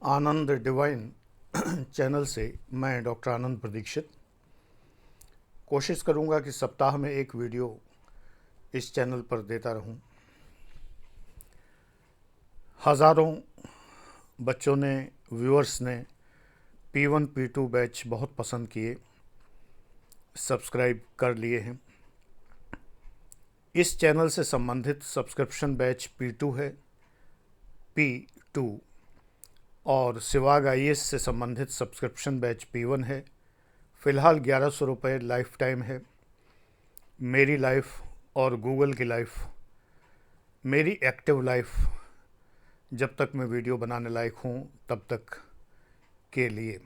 आनंद divine channel से मैं doctor आनंद प्रदीक्षित कोशिश करूंगा कि सप्ताह में एक वीडियो इस चैनल पर देता रहूं। हज़ारों बच्चों ने, व्यूअर्स ने P1 P2 बैच बहुत पसंद किए, सब्सक्राइब कर लिए हैं। इस चैनल से संबंधित सब्सक्रिप्शन बैच P2 है, P2 और सिवाग IAS से संबंधित सब्सक्रिप्शन बैच P1 है। फ़िलहाल 1100 रुपये लाइफ टाइम है। मेरी लाइफ और गूगल की लाइफ, मेरी एक्टिव लाइफ जब तक मैं वीडियो बनाने लायक हूँ तब तक के लिए।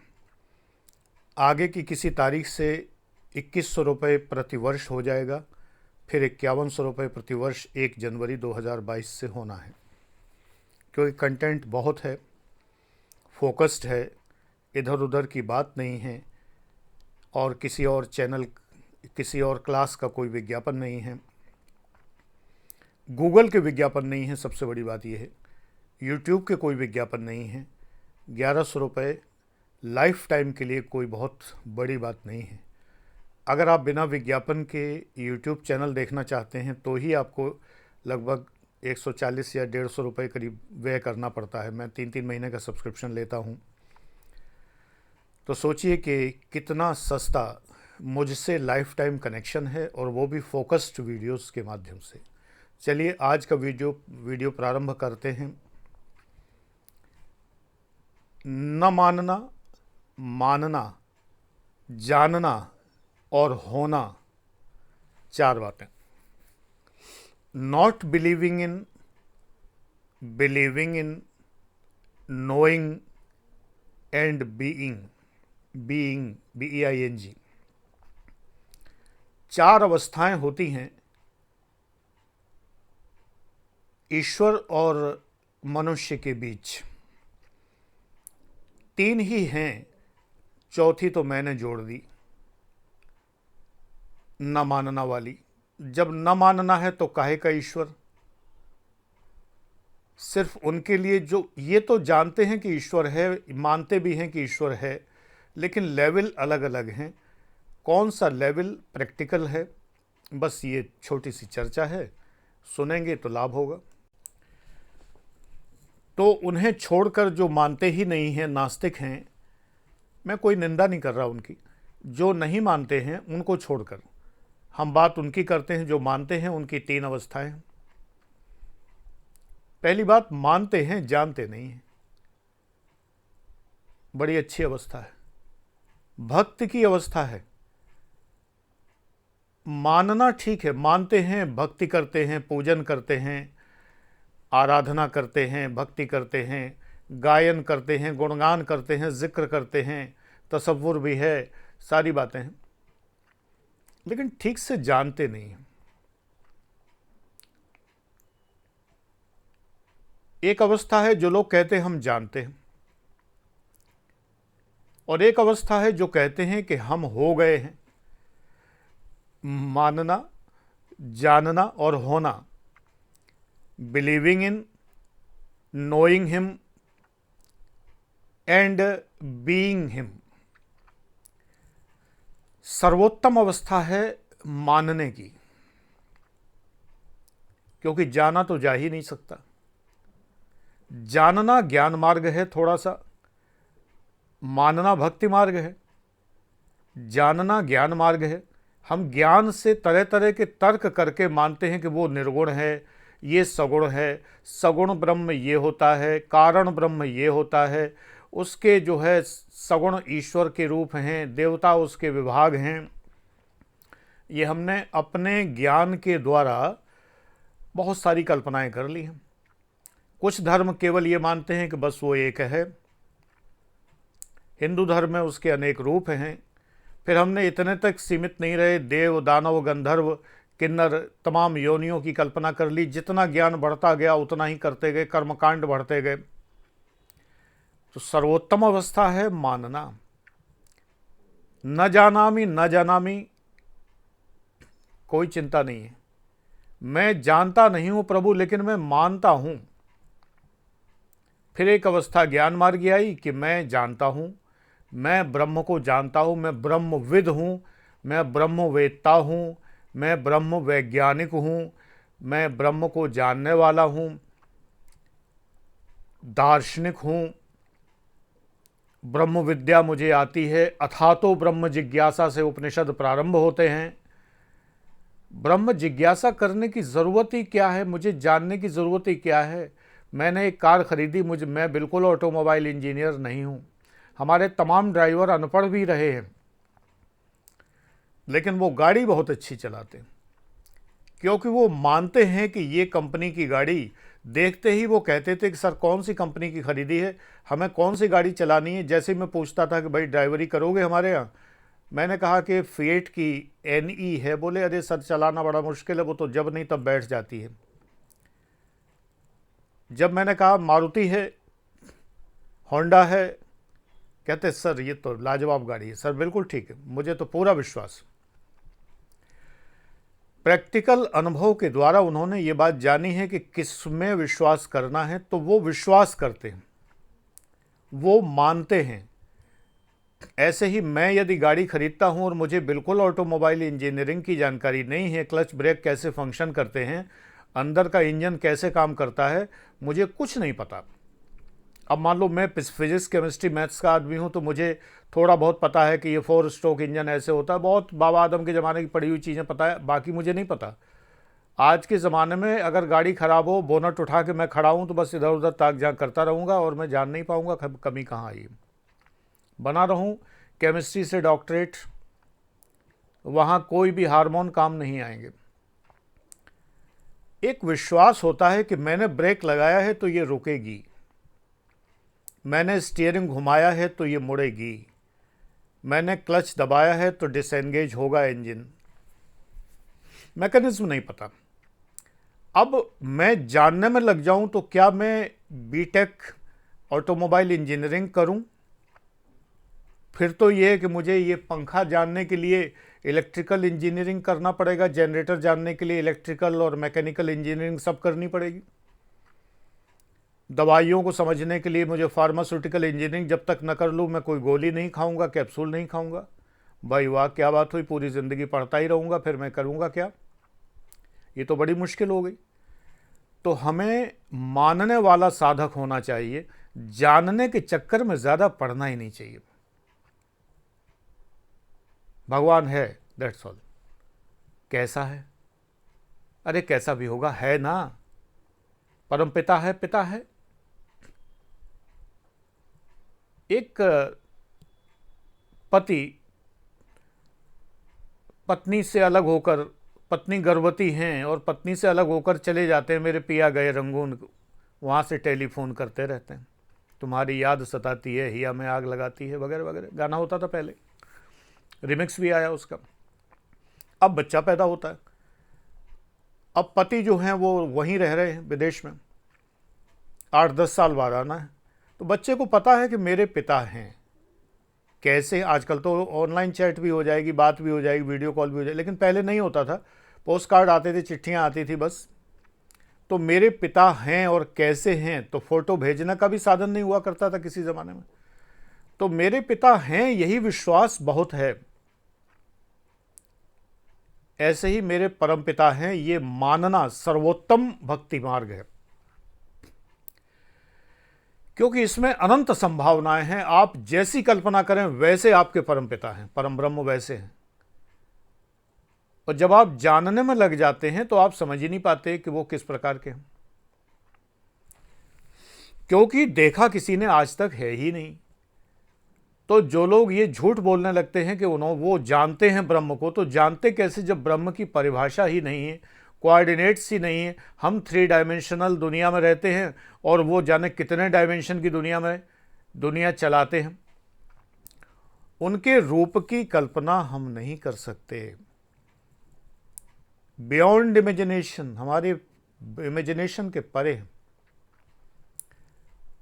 आगे की किसी तारीख से 2100 रुपये प्रति वर्ष हो जाएगा, फिर 5100 रुपये प्रति वर्ष 1 जनवरी 2022 से होना है। क्योंकि कंटेंट बहुत है, फोकस्ड है, इधर उधर की बात नहीं है और किसी और चैनल, किसी और क्लास का कोई विज्ञापन नहीं है, गूगल के विज्ञापन नहीं है। सबसे बड़ी बात यह है यूट्यूब के कोई विज्ञापन नहीं है। 1100 रुपये लाइफ टाइम के लिए कोई बहुत बड़ी बात नहीं है। अगर आप बिना विज्ञापन के यूट्यूब चैनल देखना चाहते हैं तो ही आपको लगभग 140 या 150 रुपये करीब व्यय करना पड़ता है। मैं 3-3 महीने का सब्सक्रिप्शन लेता हूँ, तो सोचिए कि कितना सस्ता मुझसे लाइफ टाइम कनेक्शन है, और वो भी फोकस्ड वीडियोस के माध्यम से। चलिए आज का वीडियो प्रारंभ करते हैं। न मानना, मानना, जानना और होना, 4 बातें। Not believing in, believing in, knowing and being, BEING। 4 अवस्थाएं होती हैं ईश्वर और मनुष्य के बीच। 3 ही हैं, चौथी तो मैंने जोड़ दी, न मानना वाली। जब न मानना है तो काहे का ईश्वर? सिर्फ उनके लिए जो ये तो जानते हैं कि ईश्वर है, मानते भी हैं कि ईश्वर है, लेकिन लेवल अलग अलग हैं। कौन सा लेवल प्रैक्टिकल है, बस ये छोटी सी चर्चा है, सुनेंगे तो लाभ होगा। तो उन्हें छोड़कर जो मानते ही नहीं हैं, नास्तिक हैं, मैं कोई निंदा नहीं कर रहा उनकी, जो नहीं मानते हैं उनको छोड़कर हम बात उनकी करते हैं जो मानते हैं। उनकी 3 अवस्थाएं। पहली बात, मानते हैं, जानते नहीं हैं। बड़ी अच्छी अवस्था है, भक्ति की अवस्था है। मानना ठीक है, मानते हैं, भक्ति करते हैं, पूजन करते हैं, आराधना करते हैं, भक्ति करते हैं, गायन करते हैं, गुणगान करते हैं, जिक्र करते हैं, तसव्वुर भी है, सारी बातें हैं, लेकिन ठीक से जानते नहीं हैं। एक अवस्था है जो लोग कहते हैं हम जानते हैं, और एक अवस्था है जो कहते हैं कि हम हो गए हैं। मानना, जानना और होना, believing in, knowing him and being him. सर्वोत्तम अवस्था है मानने की, क्योंकि जाना तो जा ही नहीं सकता। जानना ज्ञान मार्ग है थोड़ा सा, मानना भक्ति मार्ग है, जानना ज्ञान मार्ग है। हम ज्ञान से तरह तरह के तर्क करके मानते हैं कि वो निर्गुण है, ये सगुण है, सगुण ब्रह्म ये होता है, कारण ब्रह्म ये होता है, उसके जो है सगुण ईश्वर के रूप हैं, देवता उसके विभाग हैं। ये हमने अपने ज्ञान के द्वारा बहुत सारी कल्पनाएं कर ली हैं। कुछ धर्म केवल ये मानते हैं कि बस वो एक है। हिंदू धर्म में उसके अनेक रूप हैं। फिर हमने इतने तक सीमित नहीं रहे, देव, दानव, गंधर्व, किन्नर, तमाम योनियों की कल्पना कर ली। जितना ज्ञान बढ़ता गया उतना ही करते गए, कर्मकांड बढ़ते गए। तो सर्वोत्तम अवस्था है मानना। न जानामि, न जानामि, कोई चिंता नहीं है। मैं जानता नहीं हूं प्रभु, लेकिन मैं मानता हूं। फिर एक अवस्था ज्ञान मार्ग की आई कि मैं जानता हूँ, मैं ब्रह्म को जानता हूँ, मैं ब्रह्मविद हूँ, मैं ब्रह्मवेत्ता हूँ, मैं ब्रह्म वैज्ञानिक हूँ, मैं ब्रह्म को जानने वाला हूँ, दार्शनिक हूँ, ब्रह्म विद्या मुझे आती है। अथातो ब्रह्म जिज्ञासा से उपनिषद प्रारंभ होते हैं। ब्रह्म जिज्ञासा करने की ज़रूरत ही क्या है, मुझे जानने की ज़रूरत ही क्या है। मैंने एक कार खरीदी, मैं बिल्कुल ऑटोमोबाइल इंजीनियर नहीं हूँ। हमारे तमाम ड्राइवर अनपढ़ भी रहे हैं, लेकिन वो गाड़ी बहुत अच्छी चलाते हैं, क्योंकि वो मानते हैं कि ये कंपनी की गाड़ी, देखते ही वो कहते थे कि सर कौन सी कंपनी की खरीदी है, हमें कौन सी गाड़ी चलानी है। जैसे ही मैं पूछता था कि भाई ड्राइवरी करोगे हमारे यहाँ, मैंने कहा कि फिएट की NE है। बोले अरे सर चलाना बड़ा मुश्किल है, वो तो जब नहीं तब बैठ जाती है। जब मैंने कहा मारुति है, होंडा है, कहते सर ये तो लाजवाब गाड़ी है। सर बिल्कुल ठीक है, मुझे तो पूरा विश्वास। प्रैक्टिकल अनुभव के द्वारा उन्होंने ये बात जानी है कि किस में विश्वास करना है, तो वो विश्वास करते हैं, वो मानते हैं। ऐसे ही मैं यदि गाड़ी खरीदता हूं और मुझे बिल्कुल ऑटोमोबाइल इंजीनियरिंग की जानकारी नहीं है, क्लच ब्रेक कैसे फंक्शन करते हैं, अंदर का इंजन कैसे काम करता है, मुझे कुछ नहीं पता। अब मान लो मैं फिजिक्स केमिस्ट्री मैथ्स का आदमी हूं, तो मुझे थोड़ा बहुत पता है कि ये 4 स्ट्रोक इंजन ऐसे होता है, बहुत बाबा आदम के ज़माने की पड़ी हुई चीज़ें पता है, बाकी मुझे नहीं पता। आज के ज़माने में अगर गाड़ी ख़राब हो, बोनट उठा के मैं खड़ा हूँ तो बस इधर उधर ताक झाँक करता रहूँगा और मैं जान नहीं पाऊँगा कमी कहाँ आई। बना रहूँ केमिस्ट्री से डॉक्टरेट, वहाँ कोई भी हार्मोन काम नहीं आएंगे। एक विश्वास होता है कि मैंने ब्रेक लगाया है तो ये रुकेगी, मैंने स्टीयरिंग घुमाया है तो ये मुड़ेगी, मैंने क्लच दबाया है तो डिसएंगेज होगा इंजन। मैकेनिज्म नहीं पता। अब मैं जानने में लग जाऊं तो क्या मैं बीटेक ऑटोमोबाइल इंजीनियरिंग करूं? फिर तो ये है कि मुझे ये पंखा जानने के लिए इलेक्ट्रिकल इंजीनियरिंग करना पड़ेगा, जनरेटर जानने के लिए इलेक्ट्रिकल और मैकेनिकल इंजीनियरिंग सब करनी पड़ेगी। दवाइयों को समझने के लिए मुझे फार्मास्यूटिकल इंजीनियरिंग जब तक न कर लूँ, मैं कोई गोली नहीं खाऊंगा, कैप्सूल नहीं खाऊंगा। भाई वाह, क्या बात हुई, पूरी ज़िंदगी पढ़ता ही रहूँगा, फिर मैं करूँगा क्या? ये तो बड़ी मुश्किल हो गई। तो हमें मानने वाला साधक होना चाहिए, जानने के चक्कर में ज़्यादा पढ़ना ही नहीं चाहिए। भगवान है, दैट्स ऑल। कैसा है? अरे कैसा भी होगा, है ना, परमपिता है, पिता है। एक पति पत्नी से अलग होकर, पत्नी गर्भवती हैं और पत्नी से अलग होकर चले जाते हैं, मेरे पिया गए रंगून, वहाँ से टेलीफोन करते रहते हैं, तुम्हारी याद सताती है, हिया में आग लगाती है, वगैरह वगैरह। गाना होता था पहले, रिमिक्स भी आया उसका। अब बच्चा पैदा होता है, अब पति जो हैं वो वहीं रह रहे हैं विदेश में, 8-10 साल बाद आना है। तो बच्चे को पता है कि मेरे पिता हैं। कैसे? आजकल तो ऑनलाइन चैट भी हो जाएगी, बात भी हो जाएगी, वीडियो कॉल भी हो जाएगी, लेकिन पहले नहीं होता था। पोस्ट कार्ड आते थे, चिट्ठियाँ आती थी बस। तो मेरे पिता हैं और कैसे हैं, तो फोटो भेजने का भी साधन नहीं हुआ करता था किसी ज़माने में। तो मेरे पिता हैं, यही विश्वास बहुत है। ऐसे ही मेरे परम पिता हैं, ये मानना सर्वोत्तम भक्ति मार्ग है, क्योंकि इसमें अनंत संभावनाएं हैं। आप जैसी कल्पना करें वैसे आपके परम पिता हैं, परम ब्रह्म वैसे हैं। और जब आप जानने में लग जाते हैं तो आप समझ ही नहीं पाते कि वो किस प्रकार के हैं, क्योंकि देखा किसी ने आज तक है ही नहीं। तो जो लोग ये झूठ बोलने लगते हैं कि वो जानते हैं ब्रह्म को, तो जानते कैसे जब ब्रह्म की परिभाषा ही नहीं है, कोऑर्डिनेट्स ही नहीं है। हम 3 डायमेंशनल दुनिया में रहते हैं और वो जाने कितने डायमेंशन की दुनिया में दुनिया चलाते हैं। उनके रूप की कल्पना हम नहीं कर सकते। बियॉन्ड इमेजिनेशन, हमारे इमेजिनेशन के परे हैं।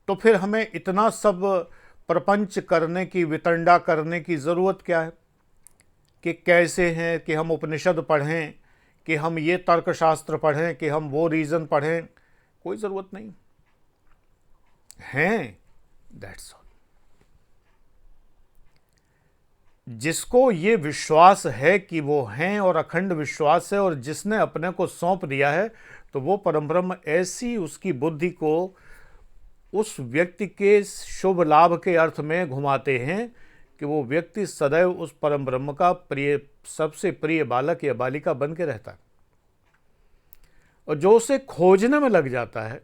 तो फिर हमें इतना सब प्रपंच करने की, वितंडा करने की ज़रूरत क्या है? कि कैसे हैं, कि हम उपनिषद पढ़ें, कि हम ये तर्कशास्त्र पढ़ें, कि हम वो रीज़न पढ़ें, कोई ज़रूरत नहीं हैं, दैट्स ऑल। जिसको ये विश्वास है कि वो हैं और अखंड विश्वास है, और जिसने अपने को सौंप दिया है, तो वो परमब्रह्म ऐसी उसकी बुद्धि को उस व्यक्ति के शुभ लाभ के अर्थ में घुमाते हैं कि वो व्यक्ति सदैव उस परम ब्रह्म का प्रिय, सबसे प्रिय बालक या बालिका बन के रहता है। और जो उसे खोजने में लग जाता है,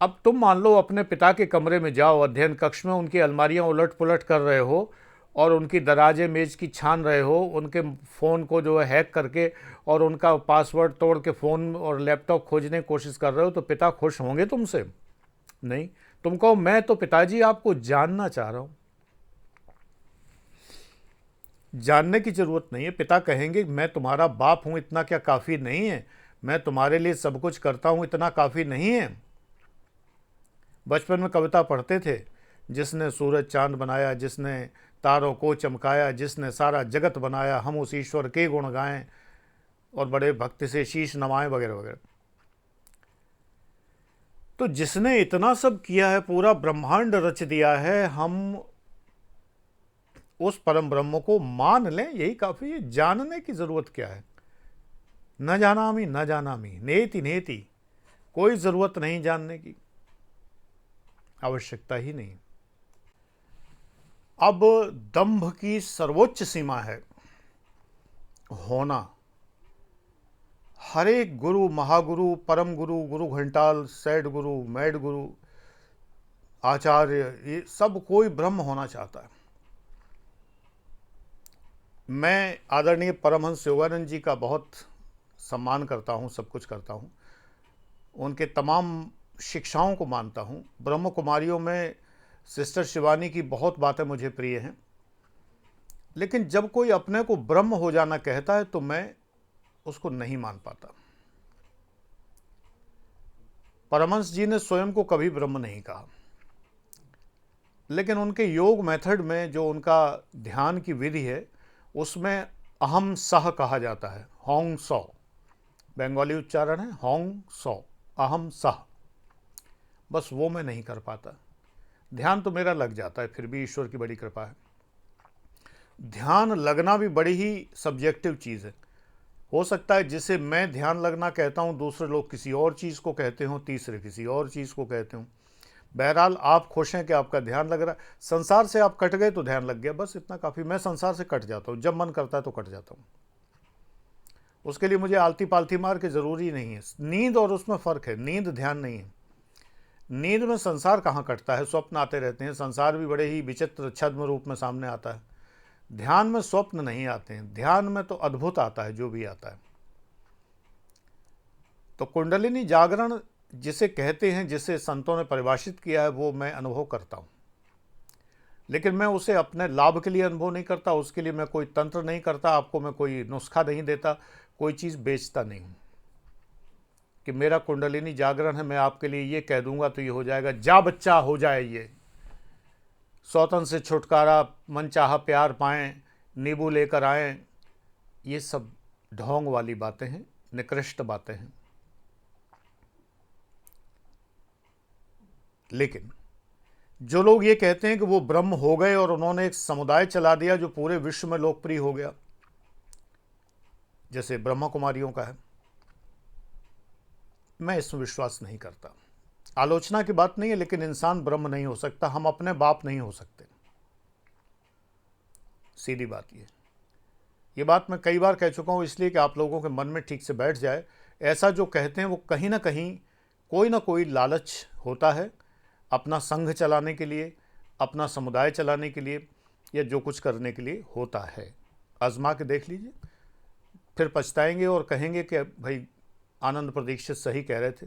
अब तुम मान लो अपने पिता के कमरे में जाओ, अध्ययन कक्ष में उनकी अलमारियां उलट पुलट कर रहे हो और उनकी दराजे मेज की छान रहे हो, उनके फ़ोन को जो है हैक करके और उनका पासवर्ड तोड़ के फ़ोन और लैपटॉप खोजने की कोशिश कर रहे हो, तो पिता खुश होंगे तुमसे? नहीं। तुम कहो मैं तो पिताजी आपको जानना चाह रहा हूं। जानने की जरूरत नहीं है। पिता कहेंगे मैं तुम्हारा बाप हूं, इतना क्या काफ़ी नहीं है? मैं तुम्हारे लिए सब कुछ करता हूं, इतना काफ़ी नहीं है? बचपन में कविता पढ़ते थे, जिसने सूरज चांद बनाया, जिसने तारों को चमकाया, जिसने सारा जगत बनाया, हम उस ईश्वर के गुण गाएं और बड़े भक्ति से शीश नवाएं, वगैरह वगैरह। तो जिसने इतना सब किया है, पूरा ब्रह्मांड रच दिया है, हम उस परम ब्रह्म को मान लें, यही काफ़ी है। जानने की ज़रूरत क्या है? न जानामि न जानामि नेति नेति, कोई ज़रूरत नहीं जानने की, आवश्यकता ही नहीं। अब दंभ की सर्वोच्च सीमा है होना। हर एक गुरु, महागुरु, परम गुरु, गुरु घंटाल, सैड गुरु, मैड गुरु, आचार्य, ये सब कोई ब्रह्म होना चाहता है। मैं आदरणीय परमहंस योगानंद जी का बहुत सम्मान करता हूँ, सब कुछ करता हूँ, उनके तमाम शिक्षाओं को मानता हूँ। ब्रह्म कुमारियों में सिस्टर शिवानी की बहुत बातें मुझे प्रिय हैं, लेकिन जब कोई अपने को ब्रह्म हो जाना कहता है तो मैं उसको नहीं मान पाता। परमहंस जी ने स्वयं को कभी ब्रह्म नहीं कहा, लेकिन उनके योग मेथड में जो उनका ध्यान की विधि है, उसमें अहम सह कहा जाता है, होंग सौ, बंगाली उच्चारण है होंग सौ, अहम सह। बस वो मैं नहीं कर पाता। ध्यान तो मेरा लग जाता है, फिर भी ईश्वर की बड़ी कृपा है। ध्यान लगना भी बड़ी ही सब्जेक्टिव चीज़ है। हो सकता है जिसे मैं ध्यान लगना कहता हूँ, दूसरे लोग किसी और चीज़ को कहते हों, तीसरे किसी और चीज़ को कहते हों। बहरहाल आप खुश हैं कि आपका ध्यान लग रहा है। संसार से आप कट गए तो ध्यान लग गया, बस इतना काफ़ी। मैं संसार से कट जाता हूँ, जब मन करता है तो कट जाता हूँ। उसके लिए मुझे आलती पालती मार के ज़रूरी नहीं है। नींद और उसमें फ़र्क है, नींद ध्यान नहीं है। नींद में संसार कहाँ कटता है, स्वप्न आते रहते हैं, संसार भी बड़े ही विचित्र छद्म रूप में सामने आता है। ध्यान में स्वप्न नहीं आते हैं, ध्यान में तो अद्भुत आता है जो भी आता है। तो कुंडलिनी जागरण जिसे कहते हैं, जिसे संतों ने परिभाषित किया है, वो मैं अनुभव करता हूँ, लेकिन मैं उसे अपने लाभ के लिए अनुभव नहीं करता। उसके लिए मैं कोई तंत्र नहीं करता, आपको मैं कोई नुस्खा नहीं देता, कोई चीज़ बेचता नहीं हूँ कि मेरा कुंडलिनी जागरण है, मैं आपके लिए ये कह दूंगा तो ये हो जाएगा, जा बच्चा हो जाए, ये सौतन से छुटकारा, मनचाहा प्यार पाएं, नींबू लेकर आएं। ये सब ढोंग वाली बातें हैं, निकृष्ट बातें हैं। लेकिन जो लोग ये कहते हैं कि वो ब्रह्म हो गए और उन्होंने एक समुदाय चला दिया जो पूरे विश्व में लोकप्रिय हो गया, जैसे ब्रह्मा कुमारियों का है, मैं इसमें विश्वास नहीं करता। आलोचना की बात नहीं है, लेकिन इंसान ब्रह्म नहीं हो सकता, हम अपने बाप नहीं हो सकते। सीधी बात ये बात मैं कई बार कह चुका हूँ, इसलिए कि आप लोगों के मन में ठीक से बैठ जाए। ऐसा जो कहते हैं वो कहीं ना कहीं कोई ना कोई लालच होता है, अपना संघ चलाने के लिए, अपना समुदाय चलाने के लिए, या जो कुछ करने के लिए होता है। आजमा के देख लीजिए, फिर पछताएंगे और कहेंगे कि भाई आनंद प्रदीक्षित सही कह रहे थे।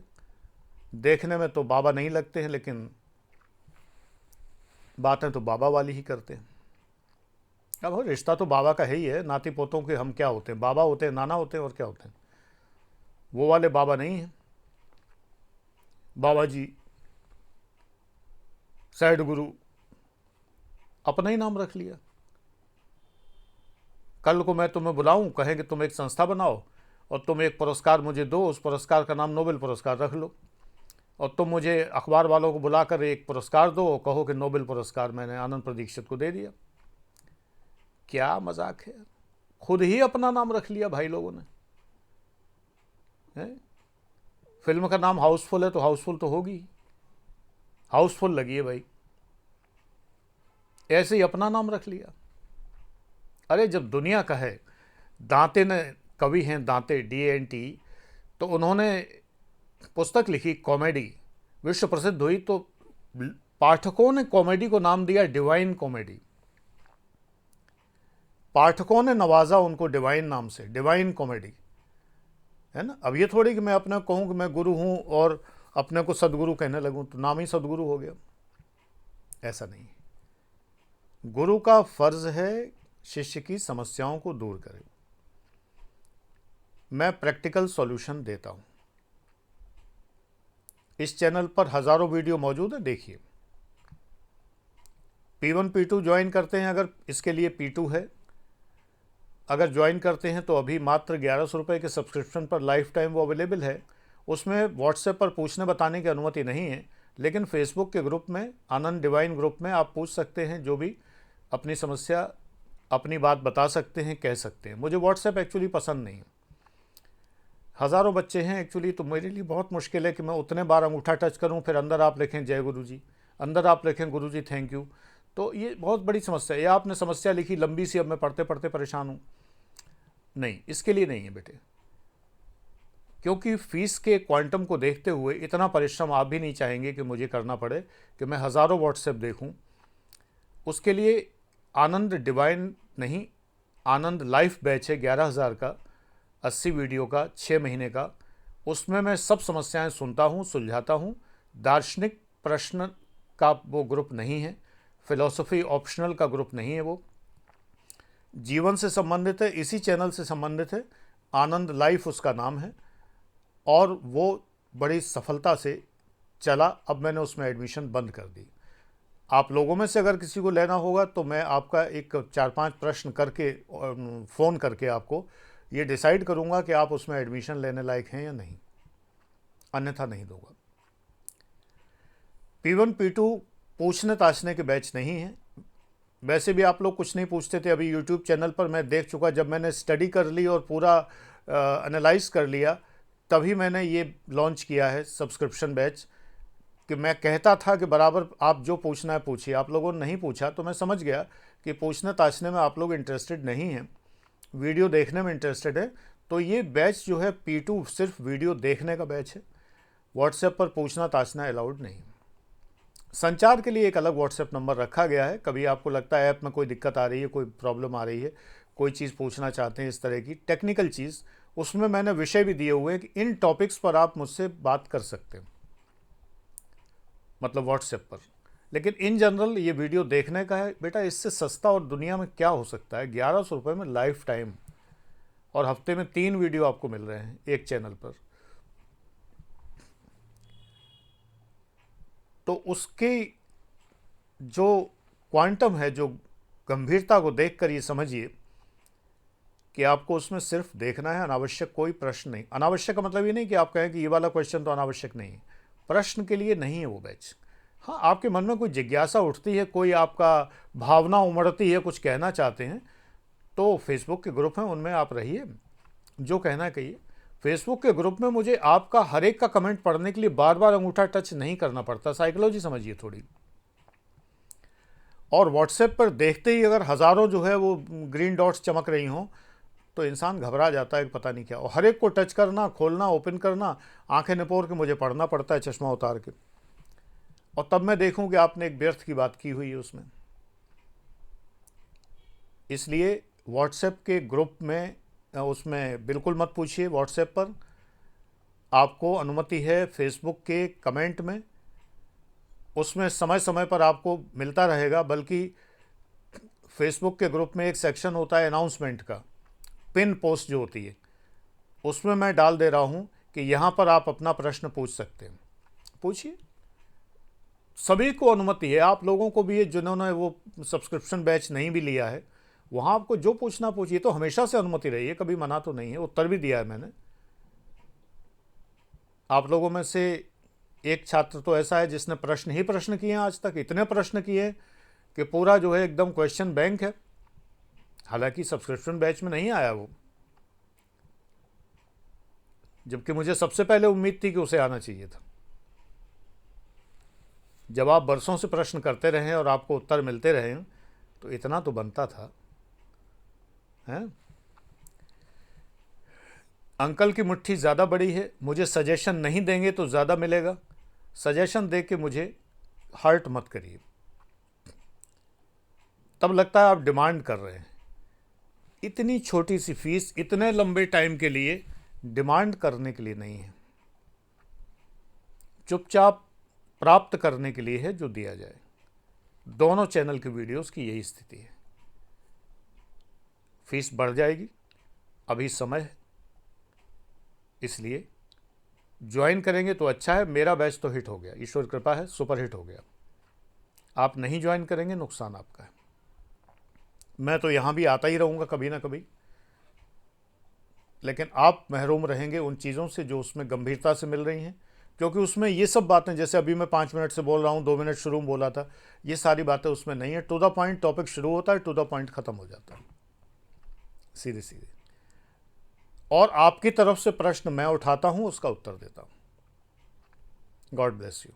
देखने में तो बाबा नहीं लगते हैं, लेकिन बातें तो बाबा वाली ही करते हैं। अब रिश्ता तो बाबा का है ही है, नाती पोतों के हम क्या होते हैं, बाबा होते हैं, नाना होते हैं, और क्या होते हैं। वो वाले बाबा नहीं हैं। बाबा जी, सैड गुरु, अपना ही नाम रख लिया। कल को मैं तुम्हें बुलाऊं, कहें कि तुम एक संस्था बनाओ और तुम एक पुरस्कार मुझे दो, उस पुरस्कार का नाम नोबेल पुरस्कार रख लो, और तुम मुझे अखबार वालों को बुलाकर एक पुरस्कार दो और कहो कि नोबेल पुरस्कार मैंने आनंद प्रदीक्षित को दे दिया। क्या मजाक है, खुद ही अपना नाम रख लिया भाई लोगों ने। फिल्म का नाम हाउसफुल है तो हाउसफुल तो होगी, हाउसफुल लगी है भाई, ऐसे ही अपना नाम रख लिया। अरे जब दुनिया का है, दांते ने कवि हैं दांते DANTE, तो उन्होंने पुस्तक लिखी कॉमेडी, विश्व प्रसिद्ध हुई, तो पाठकों ने कॉमेडी को नाम दिया डिवाइन कॉमेडी। पाठकों ने नवाजा उनको डिवाइन नाम से, डिवाइन कॉमेडी, है ना। अब ये थोड़ी कि मैं अपने कहूँ कि मैं गुरु हूँ और अपने को सदगुरु कहने लगूँ तो नाम ही सदगुरु हो गया, ऐसा नहीं। गुरु का फर्ज है शिष्य की समस्याओं को दूर करे। मैं प्रैक्टिकल सॉल्यूशन देता हूँ। इस चैनल पर हजारों वीडियो मौजूद है, देखिए। P1 P2 ज्वाइन करते हैं अगर, इसके लिए P2 है। अगर ज्वाइन करते हैं तो अभी मात्र 1100 रुपये के सब्सक्रिप्शन पर लाइफ टाइम वो अवेलेबल है। उसमें व्हाट्सएप पर पूछने बताने की अनुमति नहीं है, लेकिन फेसबुक के ग्रुप में, आनंद डिवाइन ग्रुप में आप पूछ सकते हैं, जो भी अपनी समस्या, अपनी बात बता सकते हैं, कह सकते हैं। मुझे व्हाट्सएप एक्चुअली पसंद नहीं है, हज़ारों बच्चे हैं एक्चुअली, तो मेरे लिए बहुत मुश्किल है कि मैं उतने बार अंगूठा टच करूं, फिर अंदर आप लिखें जय गुरु जी, अंदर आप लिखें गुरु जी थैंक यू, तो ये बहुत बड़ी समस्या है। या आपने समस्या लिखी लंबी सी, अब मैं पढ़ते पढ़ते परेशान हूँ, नहीं, इसके लिए नहीं है बेटे। क्योंकि फीस के क्वांटम को देखते हुए इतना परिश्रम आप भी नहीं चाहेंगे कि मुझे करना पड़े कि मैं हज़ारों व्हाट्सएप देखूं। उसके लिए आनंद डिवाइन नहीं, आनंद लाइफ बैच है 11,000 का, 80 वीडियो का, 6 महीने का। उसमें मैं सब समस्याएं सुनता हूं, सुलझाता हूं। दार्शनिक प्रश्न का वो ग्रुप नहीं है, फिलॉसफी ऑप्शनल का ग्रुप नहीं है, वो जीवन से संबंधित है, इसी चैनल से संबंधित है, आनंद लाइफ उसका नाम है, और वो बड़ी सफलता से चला। अब मैंने उसमें एडमिशन बंद कर दी। आप लोगों में से अगर किसी को लेना होगा तो मैं आपका एक 4-5 प्रश्न करके, फ़ोन करके आपको ये डिसाइड करूंगा कि आप उसमें एडमिशन लेने लायक हैं या नहीं, अन्यथा नहीं दूंगा। P1 P2 पूछने ताछने के बैच नहीं है। वैसे भी आप लोग कुछ नहीं पूछते थे। अभी यूट्यूब चैनल पर मैं देख चुका, जब मैंने स्टडी कर ली और पूरा एनालाइज कर लिया, तभी मैंने ये लॉन्च किया है सब्सक्रिप्शन बैच, कि मैं कहता था कि बराबर आप जो पूछना है पूछिए। आप लोगों ने नहीं पूछा तो मैं समझ गया कि पूछने ताछने में आप लोग इंटरेस्टेड नहीं हैं, वीडियो देखने में इंटरेस्टेड है। तो ये बैच जो है P2 सिर्फ वीडियो देखने का बैच है। व्हाट्सएप पर पूछना ताछना अलाउड नहीं। संचार के लिए एक अलग व्हाट्सएप नंबर रखा गया है। कभी आपको लगता है ऐप में कोई दिक्कत आ रही है, कोई प्रॉब्लम आ रही है, कोई चीज़ पूछना चाहते हैं, इस तरह की टेक्निकल चीज़, उसमें मैंने विषय भी दिए हुए हैं कि इन टॉपिक्स पर आप मुझसे बात कर सकते हैं, मतलब व्हाट्सएप पर। लेकिन इन जनरल ये वीडियो देखने का है बेटा। इससे सस्ता और दुनिया में क्या हो सकता है? 1100 रुपये में लाइफ टाइम, और हफ्ते में 3 वीडियो आपको मिल रहे हैं एक चैनल पर। तो उसकी जो क्वांटम है, जो गंभीरता को देखकर ये समझिए कि आपको उसमें सिर्फ देखना है, अनावश्यक कोई प्रश्न नहीं। अनावश्यक का मतलब ये नहीं कि आप कहें कि ये वाला क्वेश्चन तो अनावश्यक नहीं है, प्रश्न के लिए नहीं है वो बैच। हाँ, आपके मन में कोई जिज्ञासा उठती है, कोई आपका भावना उमड़ती है, कुछ कहना चाहते हैं, तो फेसबुक के ग्रुप हैं, उनमें आप रहिए, जो कहना है कहिए। फेसबुक के ग्रुप में मुझे आपका हर एक का कमेंट पढ़ने के लिए बार बार अंगूठा टच नहीं करना पड़ता। साइकोलॉजी समझिए थोड़ी। और व्हाट्सएप पर देखते ही अगर हज़ारों जो है वो ग्रीन डॉट्स चमक रही हों तो इंसान घबरा जाता है कि पता नहीं क्या। और हर एक को टच करना, खोलना, ओपन करना, आंखें निपोर के मुझे पढ़ना पड़ता है चश्मा उतार के, और तब मैं देखूं कि आपने एक व्यर्थ की बात की हुई है उसमें। इसलिए व्हाट्सएप के ग्रुप में, उसमें बिल्कुल मत पूछिए। व्हाट्सएप पर आपको अनुमति है फेसबुक के कमेंट में, उसमें समय समय पर आपको मिलता रहेगा। बल्कि फेसबुक के ग्रुप में एक सेक्शन होता है अनाउंसमेंट का, पिन पोस्ट जो होती है, उसमें मैं डाल दे रहा हूं कि यहाँ पर आप अपना प्रश्न पूछ सकते हैं। पूछिए, सभी को अनुमति है। आप लोगों को भी, जिन्होंने वो सब्सक्रिप्शन बैच नहीं भी लिया है, वहाँ आपको जो पूछना पूछिए। तो हमेशा से अनुमति रही है, कभी मना तो नहीं है। उत्तर भी दिया है मैंने। आप लोगों में से एक छात्र तो ऐसा है जिसने प्रश्न ही प्रश्न किए हैं, आज तक इतने प्रश्न किए हैं कि पूरा जो है एकदम क्वेश्चन बैंक है। हालांकि सब्सक्रिप्शन बैच में नहीं आया वो, जबकि मुझे सबसे पहले उम्मीद थी कि उसे आना चाहिए था। जब आप बरसों से प्रश्न करते रहे और आपको उत्तर मिलते रहे तो इतना तो बनता था, हैं? अंकल की मुट्ठी ज़्यादा बड़ी है, मुझे सजेशन नहीं देंगे तो ज़्यादा मिलेगा, सजेशन दे के मुझे हर्ट मत करिए, तब लगता है आप डिमांड कर रहे हैं। इतनी छोटी सी फीस इतने लंबे टाइम के लिए डिमांड करने के लिए नहीं है, चुपचाप प्राप्त करने के लिए है जो दिया जाए। दोनों चैनल के वीडियोस की यही स्थिति है। फीस बढ़ जाएगी, अभी समय है, इसलिए ज्वाइन करेंगे तो अच्छा है। मेरा बैच तो हिट हो गया, ईश्वर कृपा है, सुपर हिट हो गया। आप नहीं ज्वाइन करेंगे, नुकसान आपका है। मैं तो यहाँ भी आता ही रहूँगा कभी ना कभी, लेकिन आप महरूम रहेंगे उन चीज़ों से जो उसमें गंभीरता से मिल रही हैं, क्योंकि उसमें ये सब बातें, जैसे अभी मैं 5 मिनट से बोल रहा हूँ, 2 मिनट शुरू में बोला था, ये सारी बातें उसमें नहीं है। टू द पॉइंट टॉपिक शुरू होता है, टू द पॉइंट ख़त्म हो जाता है, सीधे सीधे। और आपकी तरफ से प्रश्न मैं उठाता हूँ, उसका उत्तर देता हूँ। God bless you.